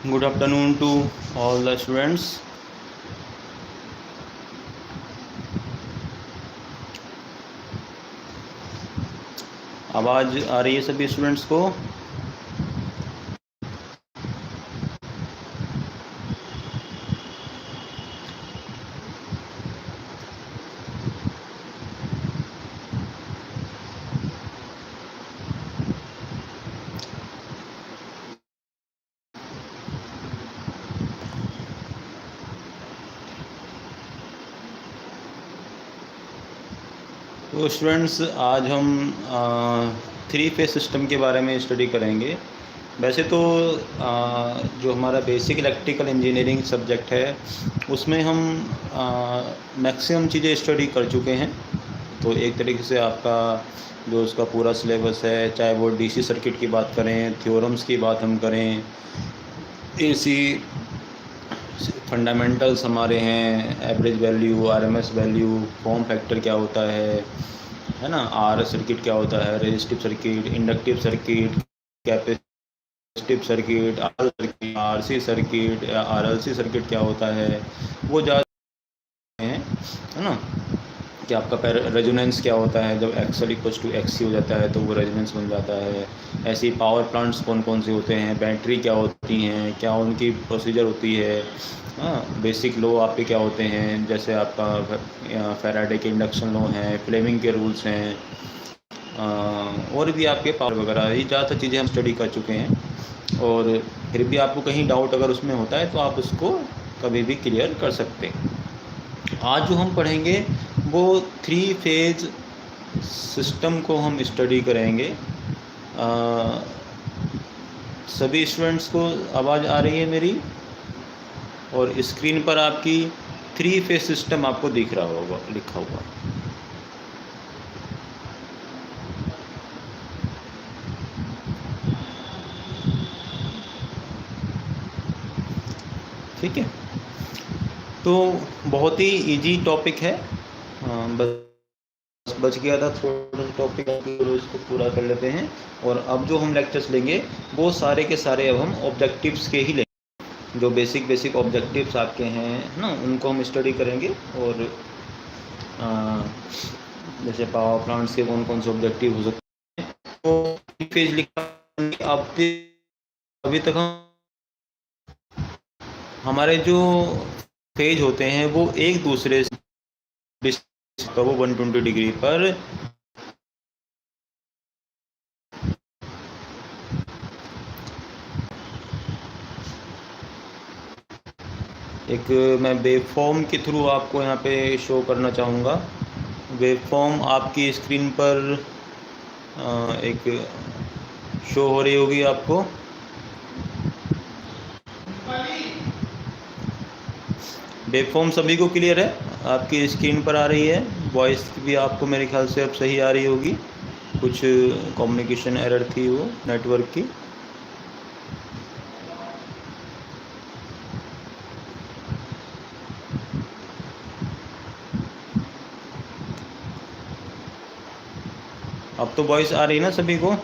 Good afternoon to all the students. आवाज़ आ रही है सभी स्टूडेंट्स को? तो स्टूडेंट्स आज हम 3 फेज सिस्टम के बारे में स्टडी करेंगे। वैसे तो जो हमारा बेसिक इलेक्ट्रिकल इंजीनियरिंग सब्जेक्ट है उसमें हम मैक्सिमम चीज़ें स्टडी कर चुके हैं। तो एक तरीके से आपका जो उसका पूरा सिलेबस है, चाहे वो डीसी सर्किट की बात करें, थ्योरम्स की बात हम करें, एसी फंडामेंटल्स हमारे हैं, average value, RMS value, form factor क्या होता है ना, आर सर्किट क्या होता है, resistive circuit, inductive circuit, capacitive circuit, R circuit, RC circuit, RLC circuit क्या होता है, वो ज़्यादा है ना कि आपका रेजोनेंस क्या होता है। जब एक्सएल इक्वल्स टू एक्ससी हो जाता है तो वो रेजोनेंस बन जाता है। ऐसे ही पावर प्लांट्स कौन कौन से होते हैं, बैटरी क्या होती हैं, क्या उनकी प्रोसीजर होती है, हाँ, बेसिक लॉ आपके क्या होते हैं, जैसे आपका फैराडे के इंडक्शन लॉ हैं, फ्लेमिंग के रूल्स हैं, और भी आपके पावर वगैरह, ये ज़्यादातर चीज़ें हम स्टडी कर चुके हैं। और फिर भी आपको कहीं डाउट अगर उसमें होता है तो आप उसको कभी भी क्लियर कर सकते हैं। आज जो हम पढ़ेंगे वो 3 फेज सिस्टम को हम स्टडी करेंगे। सभी स्टूडेंट्स को आवाज़ आ रही है मेरी? और स्क्रीन पर आपकी 3 फेज सिस्टम आपको दिख रहा होगा लिखा हुआ। ठीक है, तो बहुत ही इजी टॉपिक है। बस बच गया था थोड़ा टॉपिक, उसको पूरा कर लेते हैं। और अब जो हम लेक्चर्स लेंगे वो सारे के सारे अब हम ऑब्जेक्टिव्स के ही लेंगे। जो बेसिक ऑब्जेक्टिव्स आपके हैं ना, उनको हम स्टडी करेंगे। और जैसे पावर प्लांट्स के कौन कौन से ऑब्जेक्टिव हो सकते हैं, तो फेज लिखा आप अभी तक हमारे जो फेज होते हैं वो एक दूसरे से वो 120 डिग्री पर एक मैं वेवफॉर्म के थ्रू आपको यहाँ पे शो करना चाहूँगा। वेवफॉर्म आपकी स्क्रीन पर एक शो हो रही होगी आपको। वेवफॉर्म सभी को क्लियर है? आपकी स्क्रीन पर आ रही है? वॉइस भी आपको मेरे ख्याल से अब सही आ रही होगी। कुछ कम्युनिकेशन एरर थी वो नेटवर्क की। अब तो वॉइस आ रही है ना सभी को?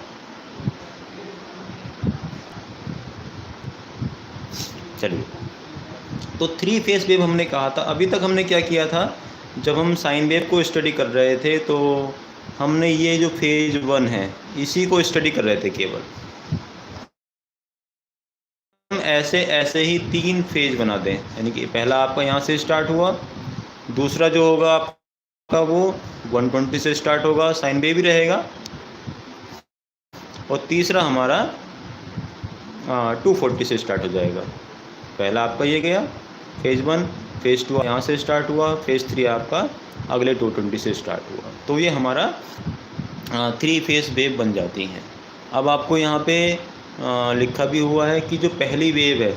चलिए, तो 3 फेज वेव हमने कहा था। अभी तक हमने क्या किया था, जब हम साइन वेव को स्टडी कर रहे थे तो हमने ये जो फेज 1 है इसी को स्टडी कर रहे थे केवल। हम ऐसे ही 3 फेज बना दें, यानी कि पहला आपका यहाँ से स्टार्ट हुआ, दूसरा जो होगा आपका वो 120 से स्टार्ट होगा, साइन वेव भी रहेगा, और तीसरा हमारा 240 से स्टार्ट हो जाएगा। पहला आपका ये गया फेज 1, फेज 2 यहाँ से स्टार्ट हुआ, फेज 3 आपका अगले 220 से स्टार्ट हुआ। तो ये हमारा 3 फेज वेव बन जाती हैं। अब आपको यहाँ पे लिखा भी हुआ है कि जो पहली वेव है,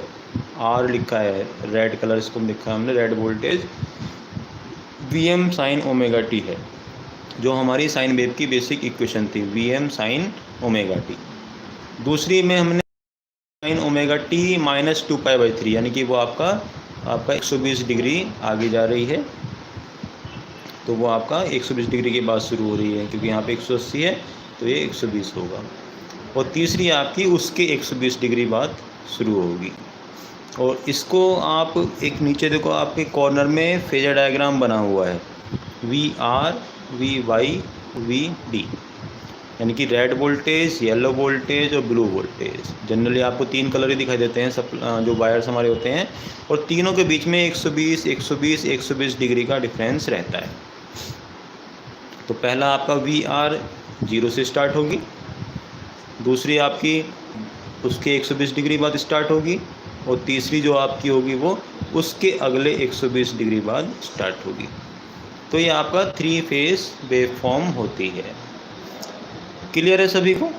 आर लिखा है, रेड कलर इसको लिखा है हमने, red voltage Vm sine omega T है, जो हमारी साइन वेव की बेसिक इक्वेशन थी, Vm साइन ओमेगा टी। दूसरी में हमने साइन ओमेगा टी माइनस 2π/3, यानी कि वो आपका 120 डिग्री आगे जा रही है, तो वो आपका 120 डिग्री के बाद शुरू हो रही है, क्योंकि यहाँ पे 180 है तो ये 120 होगा। और तीसरी आपकी उसके 120 डिग्री बाद शुरू होगी। और इसको आप एक नीचे देखो आपके कॉर्नर में फेजर डायग्राम बना हुआ है VR, VY, VD, यानी कि रेड वोल्टेज, येलो वोल्टेज और ब्लू वोल्टेज। जनरली आपको 3 कलर ही दिखाई देते हैं सब जो वायर्स हमारे होते हैं, और तीनों के बीच में 120, 120, 120 डिग्री का डिफरेंस रहता है। तो पहला आपका VR 0 से स्टार्ट होगी, दूसरी आपकी उसके 120 डिग्री बाद स्टार्ट होगी, और तीसरी जो आपकी होगी वो उसके अगले 120 डिग्री बाद स्टार्ट होगी। तो ये आपका 3 फेज वेवफॉर्म होती है। क्लियर है सभी को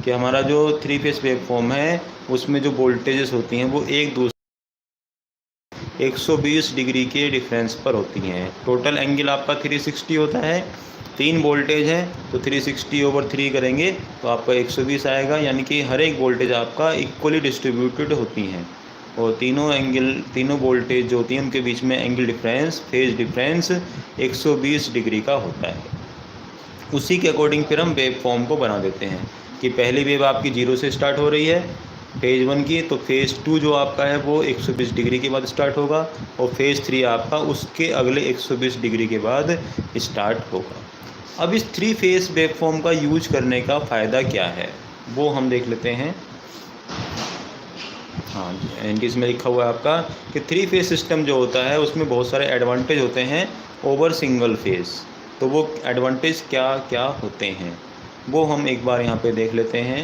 कि हमारा जो 3 फेज वेवफॉर्म है उसमें जो वोल्टेजेस होती हैं वो एक दूसरे 120 डिग्री के डिफरेंस पर होती हैं। टोटल एंगल आपका 360 होता है। 3 वोल्टेज है तो 360/3 करेंगे तो आपका 120 आएगा, यानी कि हर एक वोल्टेज आपका इक्वली डिस्ट्रीब्यूटेड होती हैं, और तीनों वोल्टेज जो होती हैं उनके बीच में angle difference, phase difference 120 degree का होता है। उसी के अकॉर्डिंग फिर हम वेव फॉर्म को बना देते हैं कि पहली वेव आपकी 0 से स्टार्ट हो रही है फेज़ 1 की, तो फेज़ 2 जो आपका है वो 120 डिग्री के बाद स्टार्ट होगा, और फेज़ 3 आपका उसके अगले 120 डिग्री के बाद स्टार्ट होगा। अब इस 3 फेज़ वेव फॉर्म का यूज करने का फ़ायदा क्या है वो हम देख लेते हैं। हाँ जी, इसमें लिखा हुआ है आपका कि 3 फेज़ सिस्टम जो होता है उसमें बहुत सारे एडवांटेज होते हैं ओवर सिंगल फेज़। तो वो एडवांटेज क्या क्या होते हैं वो हम एक बार यहाँ पे देख लेते हैं।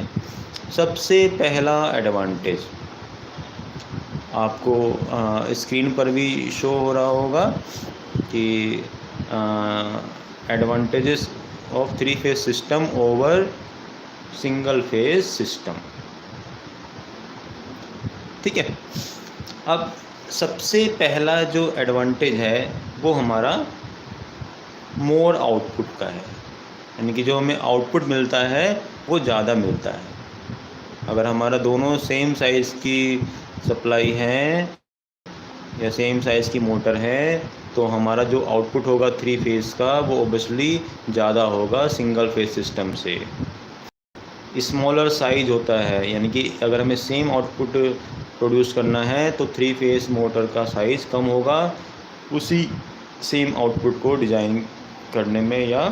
सबसे पहला एडवांटेज आपको स्क्रीन पर भी शो हो रहा होगा कि advantages of 3 phase system over single phase system. ठीक है, अब सबसे पहला जो एडवांटेज है वो हमारा मोर आउटपुट का है, यानी कि जो हमें आउटपुट मिलता है वो ज़्यादा मिलता है। अगर हमारा दोनों सेम साइज़ की सप्लाई है या सेम साइज़ की मोटर है तो हमारा जो आउटपुट होगा 3 फेज़ का वो ओबियसली ज़्यादा होगा सिंगल फेज सिस्टम से। स्मॉलर साइज होता है, यानी कि अगर हमें सेम आउटपुट प्रोड्यूस करना है तो 3 फेज़ मोटर का साइज़ कम होगा उसी सेम आउटपुट को डिज़ाइन करने में या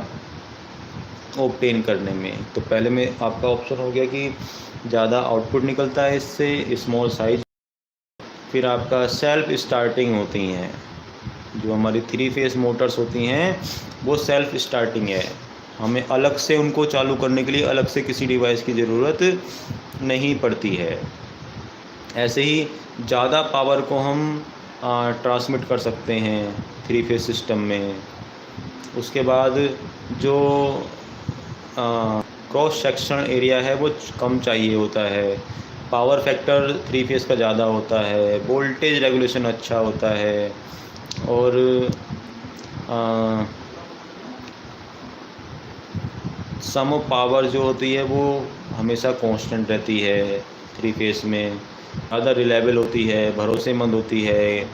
ऑब्टेन करने में। तो पहले में आपका ऑप्शन हो गया कि ज़्यादा आउटपुट निकलता है इससे, स्मॉल साइज। फिर आपका सेल्फ स्टार्टिंग होती हैं, जो हमारी 3 फेज़ मोटर्स होती हैं वो सेल्फ स्टार्टिंग है, हमें अलग से उनको चालू करने के लिए अलग से किसी डिवाइस की ज़रूरत नहीं पड़ती है। ऐसे ही ज़्यादा पावर को हम ट्रांसमिट कर सकते हैं 3 फेज़ सिस्टम में। उसके बाद जो क्रॉस सेक्शन एरिया है वो कम चाहिए होता है, पावर फैक्टर 3 फेज़ का ज़्यादा होता है, वोल्टेज रेगुलेशन अच्छा होता है, और सम ऑफ पावर जो होती है वो हमेशा कांस्टेंट रहती है 3 फेज़ में, ज़्यादा रिलायबल होती है, भरोसेमंद होती है।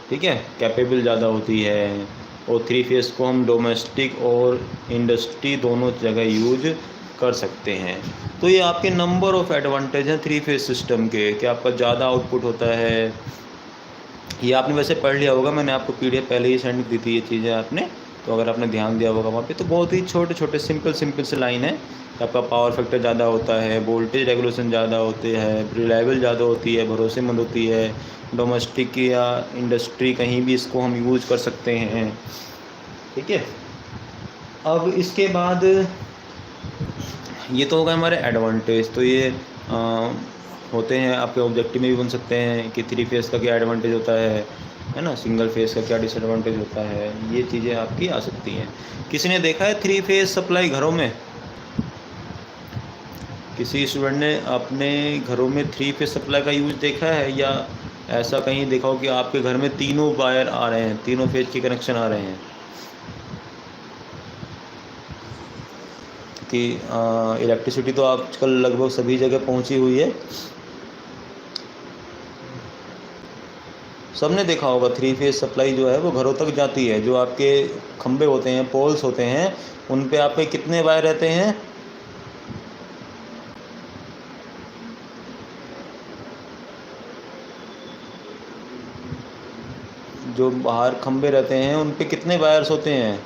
ठीक है, कैपेबल ज़्यादा होती है, और 3 फेज़ को हम डोमेस्टिक और इंडस्ट्री दोनों जगह यूज कर सकते हैं। तो ये आपके नंबर ऑफ़ एडवांटेज हैं 3 फेज़ सिस्टम के, कि आपका ज़्यादा आउटपुट होता है। ये आपने वैसे पढ़ लिया होगा, मैंने आपको PDF पहले ही सेंड दी थी ये चीज़ें आपने, तो अगर आपने ध्यान दिया होगा वहाँ पे, तो बहुत ही छोटे छोटे सिंपल से लाइन है कि आपका पावर फैक्टर ज़्यादा होता है, वोल्टेज रेगुलेशन ज़्यादा होते हैं, रिलायबल ज़्यादा होती है, भरोसेमंद होती है, डोमेस्टिक या इंडस्ट्री कहीं भी इसको हम यूज़ कर सकते हैं। ठीक है, अब इसके बाद ये तो होगा हमारे एडवांटेज। तो ये होते हैं आपके ऑब्जेक्टिव में भी बन सकते हैं कि 3 फेज़ का क्या एडवांटेज होता है ना, सिंगल फेज़ का क्या डिसएडवांटेज होता है, ये चीज़ें आपकी आ सकती हैं। किसी ने देखा है 3 फेज़ सप्लाई घरों में? किसी स्टूडेंट ने अपने घरों में 3 फेज़ सप्लाई का यूज़ देखा है, या ऐसा कहीं देखा हो कि आपके घर में तीनों वायर आ रहे हैं, तीनों फेज़ के कनेक्शन आ रहे हैं? कि इलेक्ट्रिसिटी तो आजकल लगभग सभी जगह पहुंची हुई है, सबने देखा होगा 3 फेज़ सप्लाई जो है वो घरों तक जाती है। जो आपके खंबे होते हैं, पोल्स होते हैं, उन पे आपके कितने वायर रहते हैं? जो बाहर खंबे रहते हैं उन पे कितने वायर्स होते हैं?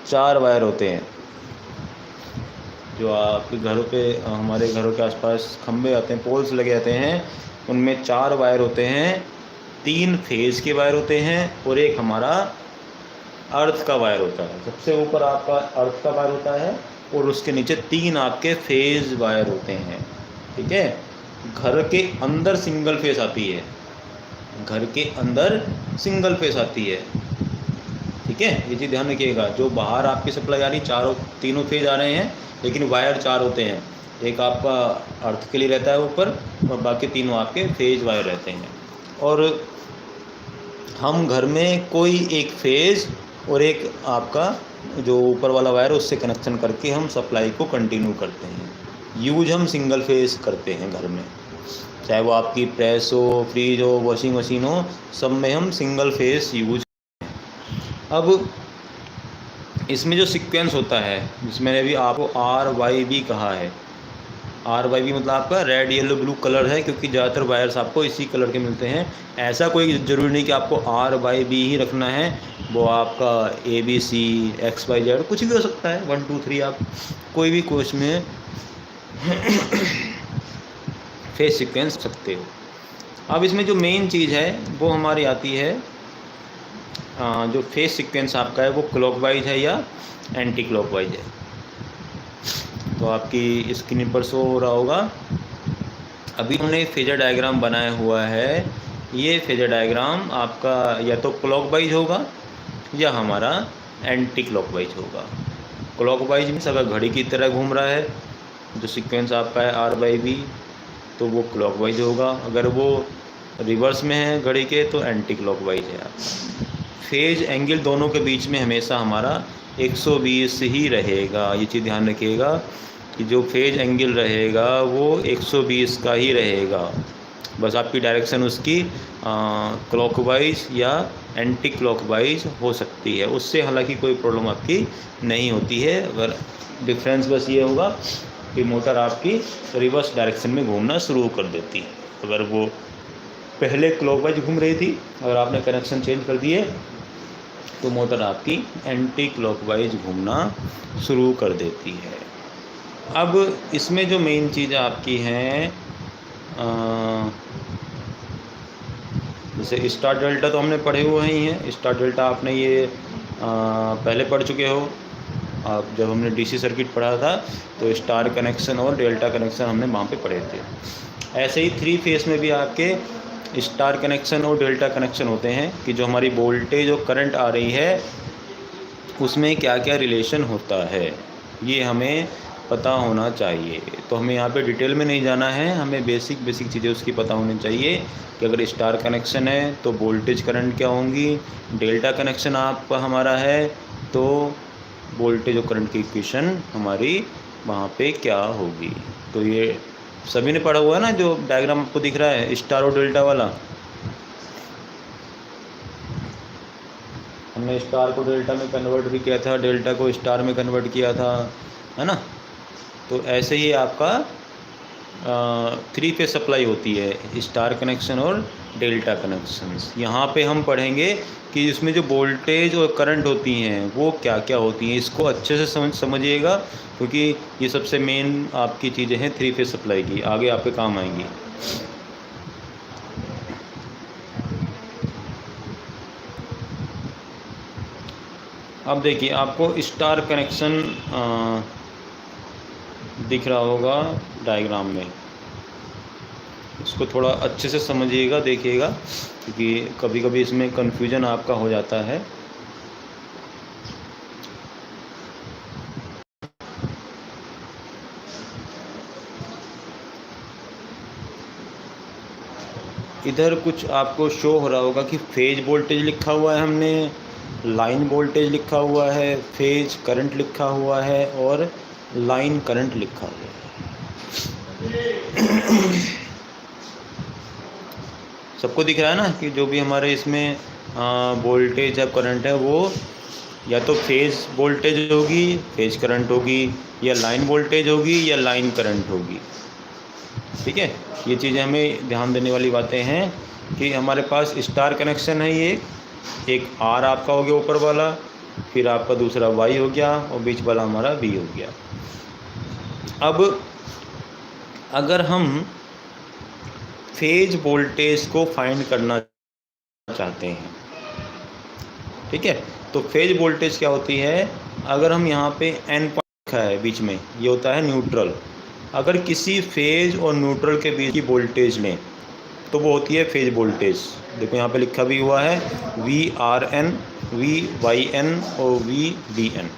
4 वायर होते हैं। जो आपके घरों पे, हमारे घरों के आसपास खंबे आते हैं, पोल्स लगे जाते हैं, उनमें 4 वायर होते हैं। 3 फेज़ के वायर होते हैं और एक हमारा अर्थ का वायर होता है। सबसे ऊपर आपका अर्थ का वायर होता है और उसके नीचे 3 आपके फेज़ वायर होते हैं। ठीक है। घर के अंदर सिंगल फेस आती है, घर के अंदर सिंगल फेस आती है। ठीक है, ये चीज़ ध्यान रखिएगा। जो बाहर आपकी सप्लाई आ रही, तीनों फेज आ रहे हैं, लेकिन वायर 4 होते हैं। एक आपका अर्थ के लिए रहता है ऊपर और बाकी तीनों आपके फेज वायर रहते हैं। और हम घर में कोई एक फेज और एक आपका जो ऊपर वाला वायर उससे कनेक्शन करके हम सप्लाई को कंटिन्यू करते हैं। यूज हम सिंगल फेज करते हैं घर में, चाहे वो आपकी प्रेस हो, फ्रिज हो, वॉशिंग मशीन हो, सब में हम सिंगल फेज यूज। अब इसमें जो सीक्वेंस होता है, जिसमें मैंने भी आपको RYB कहा है, RYB मतलब आपका रेड येलो ब्लू कलर है, क्योंकि ज़्यादातर वायर्स आपको इसी कलर के मिलते हैं। ऐसा कोई ज़रूरी नहीं कि आपको RYB ही रखना है, वो आपका ABC XYZ कुछ भी हो सकता है, 1 2 3 आप कोई भी कोर्स में फेस सीक्वेंस सकते हो। अब इसमें जो मेन चीज़ है वो हमारी आती है, जो फेस सीक्वेंस आपका है वो क्लॉकवाइज है या एंटी क्लॉकवाइज है। तो आपकी स्क्रीन पर शो हो रहा होगा। अभी हमने फेजर डायग्राम बनाया हुआ है। ये फेजर डायग्राम आपका या तो क्लॉकवाइज होगा या हमारा एंटी क्लॉकवाइज होगा। क्लॉकवाइज में अगर घड़ी की तरह घूम रहा है जो सीक्वेंस आपका है RYB, तो वो क्लॉकवाइज होगा। अगर वो रिवर्स में है घड़ी के तो एंटी क्लॉकवाइज है आपका। फेज एंगल दोनों के बीच में हमेशा हमारा 120 ही रहेगा। ये चीज़ ध्यान रखिएगा कि जो फेज एंगल रहेगा वो 120 का ही रहेगा। बस आपकी डायरेक्शन उसकी क्लॉकवाइज या एंटी क्लॉकवाइज हो सकती है, उससे हालांकि कोई प्रॉब्लम आपकी नहीं होती है। अगर डिफरेंस बस ये होगा कि मोटर आपकी रिवर्स डायरेक्शन में घूमना शुरू कर देती है। अगर वो पहले क्लॉकवाइज घूम रही थी, अगर आपने कनेक्शन चेंज कर दिए तो मोटर आपकी एंटी क्लॉकवाइज घूमना शुरू कर देती है। अब इसमें जो मेन चीज़ आपकी है, जैसे स्टार डेल्टा तो हमने पढ़े हुए ही हैं। स्टार डेल्टा आपने ये पहले पढ़ चुके हो। आप जब हमने DC सर्किट पढ़ा था तो स्टार कनेक्शन और डेल्टा कनेक्शन हमने वहाँ पे पढ़े थे। ऐसे ही 3 फेस में भी आपके स्टार कनेक्शन और डेल्टा कनेक्शन होते हैं कि जो हमारी वोल्टेज और करंट आ रही है उसमें क्या क्या रिलेशन होता है, ये हमें पता होना चाहिए। तो हमें यहाँ पे डिटेल में नहीं जाना है, हमें बेसिक चीज़ें उसकी पता होनी चाहिए कि अगर स्टार कनेक्शन है तो वोल्टेज करंट क्या होंगी, डेल्टा कनेक्शन आपका हमारा है तो वोल्टेज और करंट की इक्वेशन हमारी वहाँ पे क्या होगी। तो ये सभी ने पढ़ा हुआ है ना, जो डायग्राम आपको दिख रहा है स्टार और डेल्टा वाला। हमने स्टार को डेल्टा में कन्वर्ट भी किया था, डेल्टा को स्टार में कन्वर्ट किया था, है ना। तो ऐसे ही आपका 3 फेज सप्लाई होती है, स्टार कनेक्शन और डेल्टा कनेक्शंस। यहाँ पे हम पढ़ेंगे कि इसमें जो वोल्टेज और करंट होती हैं वो क्या क्या होती हैं। इसको अच्छे से समझिएगा, क्योंकि ये सबसे मेन आपकी चीज़ें हैं 3 फेज सप्लाई की, आगे आपके काम आएंगी। अब देखिए आपको स्टार कनेक्शन दिख रहा होगा डायग्राम में, इसको थोड़ा अच्छे से समझिएगा, देखिएगा, क्योंकि कभी कभी इसमें कन्फ्यूजन आपका हो जाता है। इधर कुछ आपको शो हो रहा होगा कि फेज वोल्टेज लिखा हुआ है हमने, लाइन वोल्टेज लिखा हुआ है, फेज करंट लिखा हुआ है और लाइन करंट लिखा हुआ है। सबको दिख रहा है ना कि जो भी हमारे इसमें वोल्टेज या करंट है वो या तो फेज वोल्टेज होगी, फेज करंट होगी, या लाइन वोल्टेज होगी या लाइन करंट होगी। ठीक है, ये चीज़ें हमें ध्यान देने वाली बातें हैं कि हमारे पास स्टार कनेक्शन है, ये एक आर आपका हो गया ऊपर वाला, फिर आपका दूसरा वाई हो गया और बीच वाला हमारा बी हो गया। अब अगर हम फेज वोल्टेज को फाइंड करना चाहते हैं, ठीक है, तो फेज वोल्टेज क्या होती है, अगर हम यहाँ पे एन पॉइंट लिखा है बीच में, ये होता है न्यूट्रल। अगर किसी फेज और न्यूट्रल के बीच की वोल्टेज लें तो वो होती है फेज वोल्टेज। देखो यहाँ पे लिखा भी हुआ है VRN, VYN और VBN,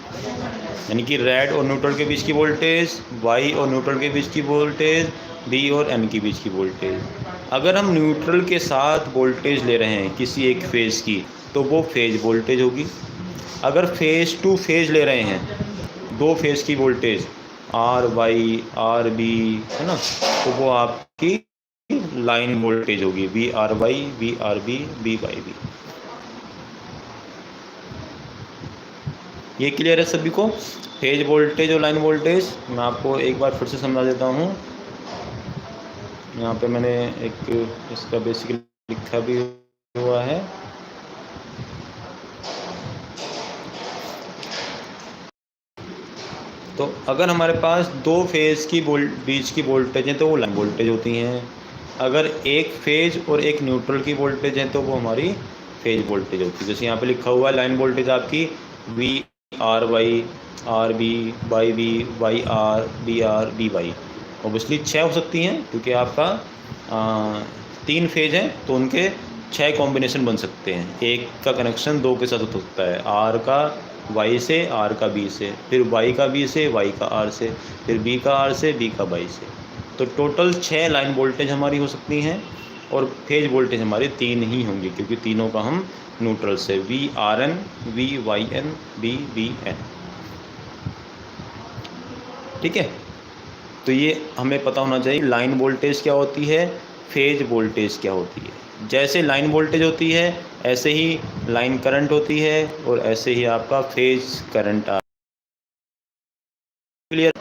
यानी कि रेड और न्यूट्रल के बीच की वोल्टेज, वाई और न्यूट्रल के बीच की वोल्टेज, बी और एन के बीच की वोल्टेज। अगर हम न्यूट्रल के साथ वोल्टेज ले रहे हैं किसी एक फेज की तो वो फेज वोल्टेज होगी। अगर फेज टू फेज ले रहे हैं, दो फेज की वोल्टेज RY RB, है ना, तो वो आपकी लाइन वोल्टेज होगी VRY VRB BYB। ये क्लियर है सभी को? फेज वोल्टेज और लाइन वोल्टेज मैं आपको एक बार फिर से समझा देता हूँ। यहाँ पे मैंने एक इसका बेसिकली लिखा भी हुआ है। तो अगर हमारे पास दो फेज की बीच की वोल्टेज है तो वो लाइन वोल्टेज होती हैं। अगर एक फेज और एक न्यूट्रल की वोल्टेज है तो वो हमारी फेज वोल्टेज होती है। जैसे यहाँ पे लिखा हुआ है लाइन वोल्टेज आपकी VRY RB YB YR BR BY, obviously 6 हो सकती हैं क्योंकि आपका 3 फेज हैं तो उनके 6 कॉम्बिनेशन बन सकते हैं। एक का कनेक्शन 2 के साथ हो सकता है, R का Y से, R का B से, फिर Y का B से, Y का R से, फिर B का R से, B का Y से। तो टोटल 6 लाइन वोल्टेज हमारी हो सकती हैं और फेज वोल्टेज हमारे 3 ही होंगे क्योंकि तीनों का हम न्यूट्रल से VRN VYN BBN, ठीक है। तो ये हमें पता होना चाहिए लाइन वोल्टेज क्या होती है, फेज वोल्टेज क्या होती है। जैसे लाइन वोल्टेज होती है ऐसे ही लाइन करंट होती है और ऐसे ही आपका फेज करंट आ। क्लियर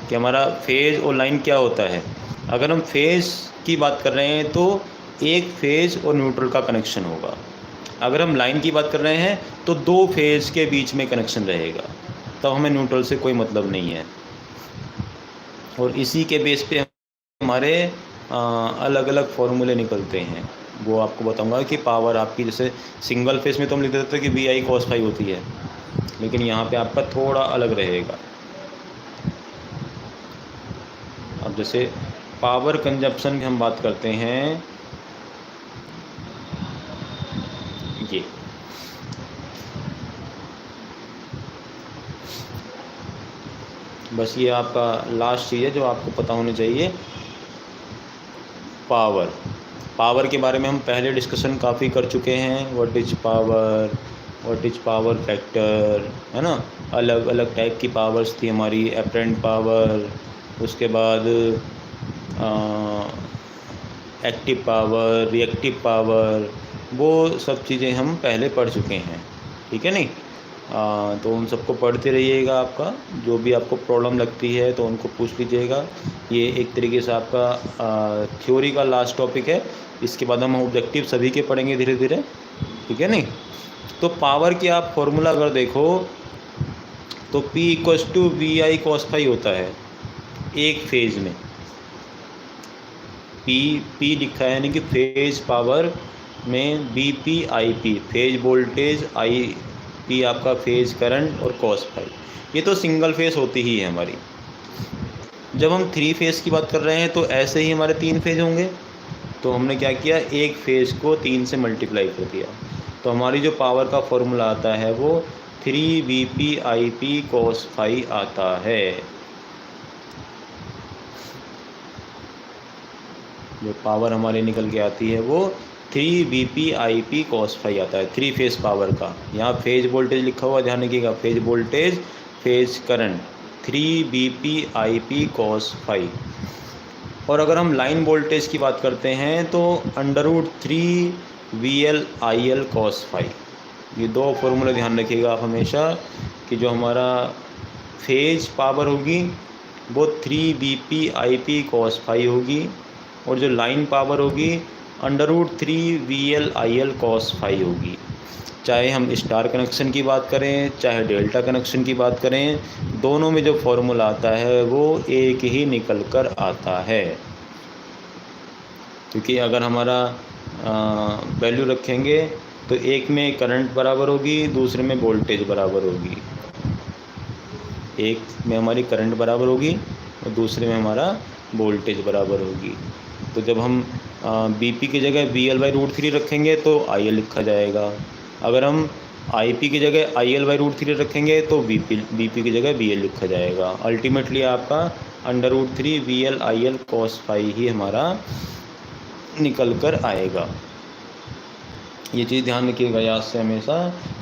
कि हमारा फेज और लाइन क्या होता है। अगर हम फेज की बात कर रहे हैं तो एक फेज और न्यूट्रल का कनेक्शन होगा। अगर हम लाइन की बात कर रहे हैं तो 2 फेज के बीच में कनेक्शन रहेगा, तब हमें न्यूट्रल से कोई मतलब नहीं है। और इसी के बेस पे हमारे अलग अलग फॉर्मूले निकलते हैं, वो आपको बताऊंगा कि पावर आपकी जैसे सिंगल फेस में तो हम लिख देते हैं कि VI cos phi होती है, लेकिन यहाँ पे आपका थोड़ा अलग रहेगा। अब जैसे पावर कंजप्शन की हम बात करते हैं, ये बस ये आपका लास्ट चीज़ है जो आपको पता होनी चाहिए। पावर के बारे में हम पहले डिस्कशन काफ़ी कर चुके हैं। व्हाट इज पावर फैक्टर, है ना। अलग अलग टाइप की पावर्स थी हमारी, एपरेंट पावर, उसके बाद एक्टिव पावर, रिएक्टिव पावर, वो सब चीज़ें हम पहले पढ़ चुके हैं, ठीक है नहीं। तो उन सबको पढ़ते रहिएगा। आपका जो भी आपको प्रॉब्लम लगती है तो उनको पूछ लीजिएगा। ये एक तरीके से आपका थ्योरी का लास्ट टॉपिक है। इसके बाद हम ऑब्जेक्टिव सभी के पढ़ेंगे धीरे धीरे, ठीक है नहीं। तो पावर की आप फॉर्मूला अगर देखो तो P = VI cos phi होता है एक फेज में। P लिखा है यानी कि फेज पावर में BP/IP फेज वोल्टेज, IP आपका फेज करंट और cos phi, ये तो सिंगल फेज होती ही है हमारी। जब हम 3 फेज की बात कर रहे हैं तो ऐसे ही हमारे 3 फेज होंगे, तो हमने क्या किया, एक फेज को 3 से मल्टीप्लाई कर दिया, तो हमारी जो पावर का फॉर्मूला आता है वो 3BP/IP cos phi आता है। जो पावर हमारी निकल के आती है वो 3BP/IP cos phi आता है, 3 फेज पावर का। यहाँ फेज वोल्टेज लिखा हुआ ध्यान रखिएगा, phase voltage, phase current, 3BP/IP cos phi। और अगर हम लाइन वोल्टेज की बात करते हैं तो √3 VL/IL cos phi। ये 2 फॉर्मूले ध्यान रखिएगा आप हमेशा कि जो हमारा फेज पावर होगी वो 3BP/IP cos phi होगी और जो लाइन पावर होगी √3 VL cos phi होगी। चाहे हम स्टार कनेक्शन की बात करें चाहे डेल्टा कनेक्शन की बात करें, दोनों में जो फॉर्मूला आता है वो एक ही निकल कर आता है। क्योंकि अगर हमारा वैल्यू रखेंगे तो एक में करंट बराबर होगी, दूसरे में वोल्टेज बराबर होगी। एक में हमारी करंट बराबर होगी और दूसरे में हमारा वोल्टेज बराबर होगी। तो जब हम BP की जगह VL/√3 रखेंगे तो IL लिखा जाएगा। अगर हम IP की जगह IL/√3 रखेंगे तो BP की जगह VL लिखा जाएगा। अल्टीमेटली आपका √3 VL cos phi ही हमारा निकल कर आएगा। ये चीज़ ध्यान रखिएगा याद से हमेशा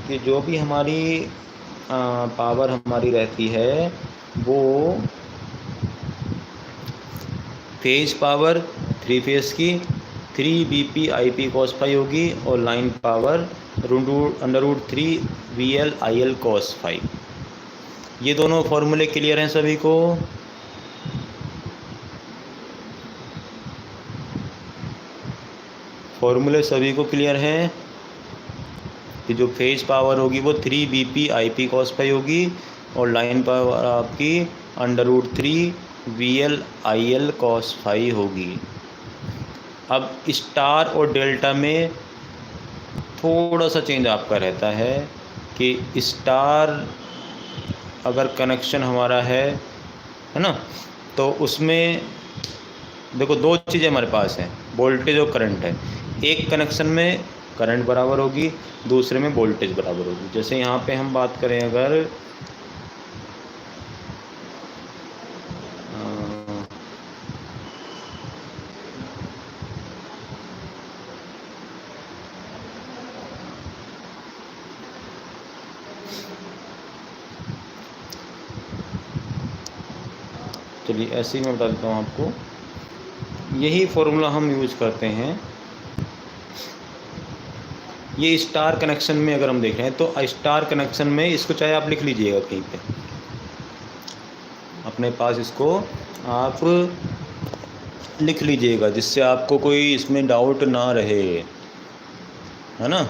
कि जो भी हमारी पावर हमारी रहती है वो फेज पावर 3 फेज की 3 BP IP cos phi होगी और line power √3 VL cos phi। ये दोनों फॉर्मूले क्लियर हैं सभी को? फॉर्मूले सभी को क्लियर हैं कि जो फेज पावर होगी वो 3 BP IP cos phi होगी और लाइन पावर आपकी √3 VL cos phi होगी। अब स्टार और डेल्टा में थोड़ा सा चेंज आपका रहता है कि स्टार अगर कनेक्शन हमारा है ना, तो उसमें देखो दो चीज़ें हमारे पास हैं, वोल्टेज और करंट है। एक कनेक्शन में करंट बराबर होगी, दूसरे में वोल्टेज बराबर होगी। जैसे यहाँ पे हम बात करें अगर चलिए ऐसे ही मैं बता देता हूँ आपको, यही फॉर्मूला हम यूज करते हैं। ये स्टार कनेक्शन में अगर हम देख रहे हैं तो स्टार कनेक्शन में इसको चाहे आप लिख लीजिएगा कहीं पे अपने पास, इसको आप लिख लीजिएगा जिससे आपको कोई इसमें डाउट ना रहे, है ना।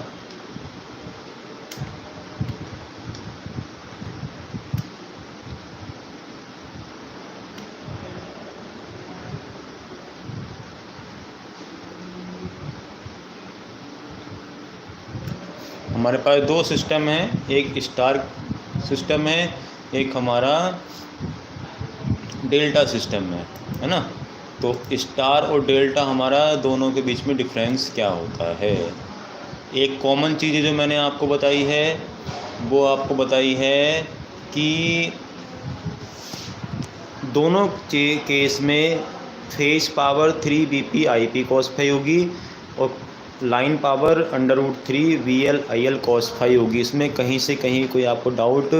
हमारे पास दो सिस्टम हैं, एक स्टार सिस्टम है, एक हमारा डेल्टा सिस्टम है ना। तो स्टार और डेल्टा हमारा दोनों के बीच में डिफरेंस क्या होता है? एक कॉमन चीज़ जो मैंने आपको बताई है वो आपको बताई है कि दोनों के केस में phase power 3 BP IP cos phi होगी और line power √3 VL cos phi होगी। इसमें कहीं से कहीं कोई आपको डाउट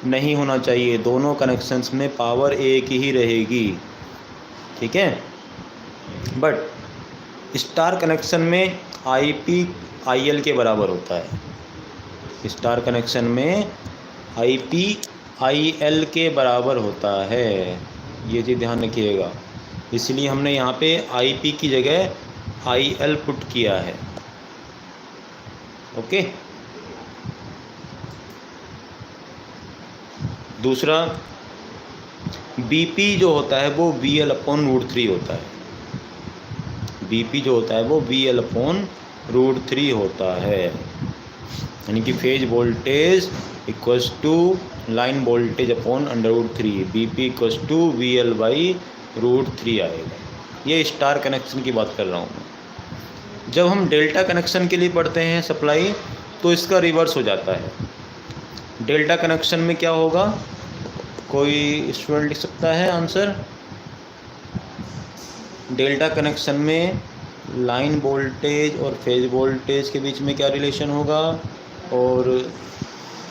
नहीं होना चाहिए, दोनों कनेक्शंस में पावर एक ही रहेगी, ठीक है। बट स्टार कनेक्शन में IP IL के बराबर होता है। स्टार कनेक्शन में IP IL के बराबर होता है, ये चीज़ ध्यान रखिएगा। इसलिए हमने यहाँ पे IP की जगह IL पुट किया है, ओके। दूसरा BP जो होता है वो VL/√3 होता है। BP जो होता है वो VL/√3 होता है, यानी कि phase voltage equals to line voltage upon √3, BP equals to VL/√3 आएगा। ये स्टार कनेक्शन की बात कर रहा हूँ मैं। जब हम डेल्टा कनेक्शन के लिए पढ़ते हैं सप्लाई तो इसका रिवर्स हो जाता है। डेल्टा कनेक्शन में क्या होगा, कोई स्टूडेंट लिख सकता है आंसर? डेल्टा कनेक्शन में लाइन वोल्टेज और फेज वोल्टेज के बीच में क्या रिलेशन होगा, और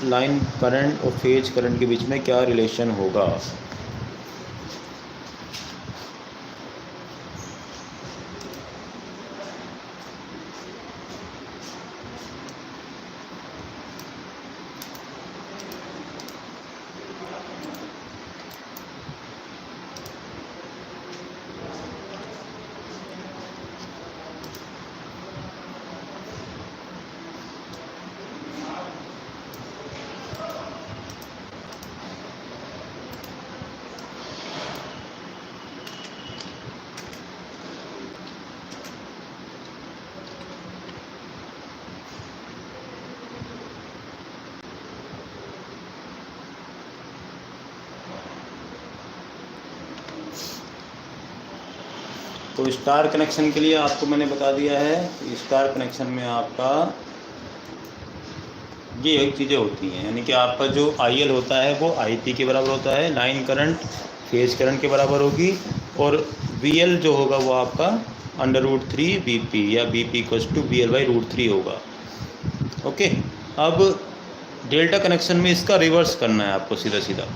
लाइन करंट और फेज करंट के बीच में क्या रिलेशन होगा? तो स्टार कनेक्शन के लिए आपको मैंने बता दिया है, स्टार कनेक्शन में आपका ये एक चीज़ें होती हैं, यानी कि आपका जो IL होता है वो IP के बराबर होता है, लाइन करंट फेज करंट के बराबर होगी, और VL जो होगा वो आपका √3 BP या BP = VL/√3 होगा। ओके, अब डेल्टा कनेक्शन में इसका रिवर्स करना है आपको, सीधा सीधा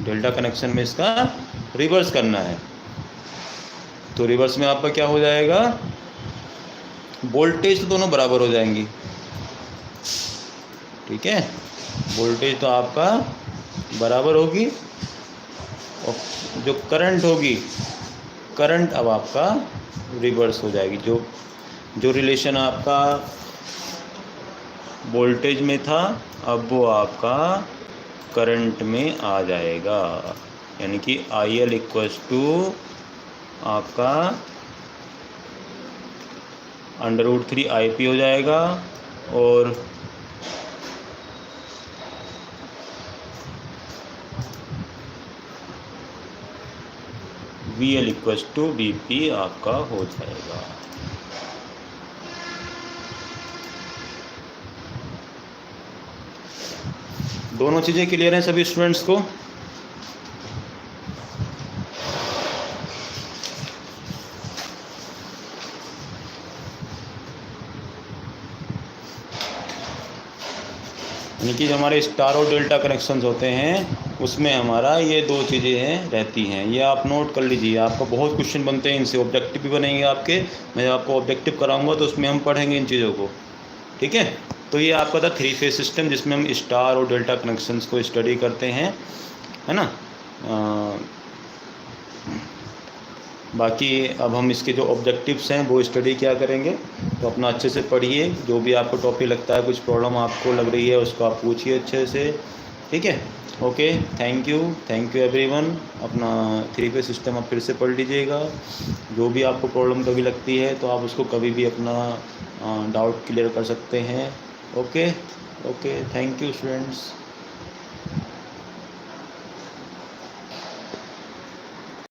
डेल्टा कनेक्शन में इसका रिवर्स करना है। तो रिवर्स में आपका क्या हो जाएगा, वोल्टेज तो दोनों बराबर हो जाएंगी, ठीक है, वोल्टेज तो आपका बराबर होगी, और जो करंट होगी, करंट अब आपका रिवर्स हो जाएगी। जो रिलेशन आपका वोल्टेज में था अब वो आपका करंट में आ जाएगा, यानी कि IL = आपका √3 IP हो जाएगा, और VL = BP आपका हो जाएगा। दोनों चीज़ें क्लियर हैं सभी स्टूडेंट्स को? यानी कि जो हमारे स्टार और डेल्टा कनेक्शंस होते हैं उसमें हमारा ये दो चीज़ें हैं रहती हैं, ये आप नोट कर लीजिए। आपका बहुत क्वेश्चन बनते हैं इनसे, ऑब्जेक्टिव भी बनेंगे आपके, मैं आपको ऑब्जेक्टिव कराऊंगा तो उसमें हम पढ़ेंगे इन चीज़ों को, ठीक है। तो ये आपका था 3 फेज सिस्टम जिसमें हम स्टार और डेल्टा कनेक्शंस को स्टडी करते हैं, है ना। बाकी अब हम इसके जो ऑब्जेक्टिव्स हैं वो स्टडी क्या करेंगे, तो अपना अच्छे से पढ़िए, जो भी आपको टॉपिक लगता है, कुछ प्रॉब्लम आपको लग रही है उसको आप पूछिए अच्छे से, ठीक है। Okay, thank you everyone. अपना 3 फेज सिस्टम आप फिर से पढ़ लीजिएगा, जो भी आपको प्रॉब्लम कभी लगती है तो आप उसको कभी भी अपना डाउट क्लियर कर सकते हैं। Okay, thank you students.